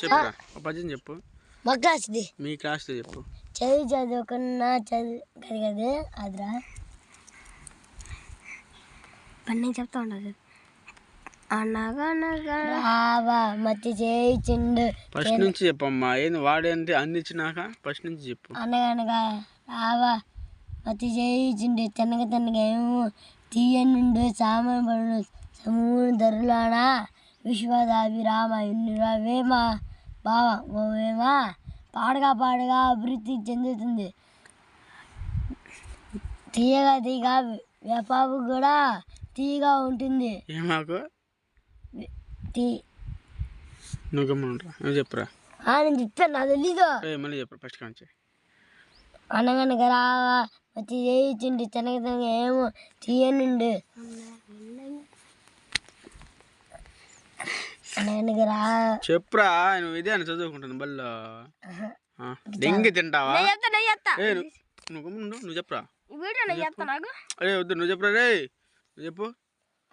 చెప్పురా పద్యం చెప్పు. మా క్లాస్ది మీ క్లాస్ చెప్పు. చదువుకున్నా చదువు కదా అదిరా పని చెప్తా ఉండదు. అనగనగా మతి చేయించిండు. ఫస్ట్ నుంచి చెప్పమ్మా. ఏంది వాడేంటి అన్ని ఇచ్చినాక ఫస్ట్ నుంచి చెప్పు. అనగనగా రావా మతి చేయించిండు. తినగ తినగా ఏమో తీయనుండు సామాన్ పడు సమూహ ధరలోన విశ్వదాభిరామ వేమా బావ ఓవేమా పాడగా అభివృద్ధి చెందుతుంది. తీయగా వేపాకు కూడా తీయగా ఉంటుంది. ఏమాకు నువ్వు గమ్మునురా. నువ్వు చెప్పురా. నేను చెప్పాను నాకు తెలీదు. మళ్ళీ చెప్పు ఫస్ట్ కాంచి. అనగనగా రావా మతి చేయించిండు. తినగ తినగా ఏమో తీయనుండు చెప్పురా. నువ్వు ఇదే అని చదువుకుంటాను బల్లో దెంగి తింటావా? నువ్వు నువ్వు చెప్పురా. అరే వద్దు నువ్వు చెప్పురా. రే నువ్వు చెప్పు.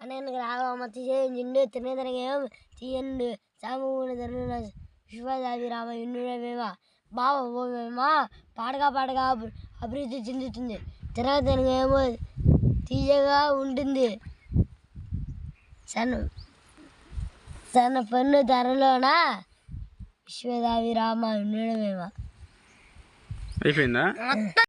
అనగనగా రావా మతి చేయించిండు. తినగ తినగా ఏమో తీయనుండు సామూహ ధరలోన విశ్వదాభిరామ వేమా బావ ఓవేమా పాడగా అభివృద్ధి చెందుతుంది. తినగ తినగా ఏమో తీయగా ఉంటుంది. సన్న పన్ను ధరలోన విశ్వదాభిరామ వేమా అయిపోయిందా?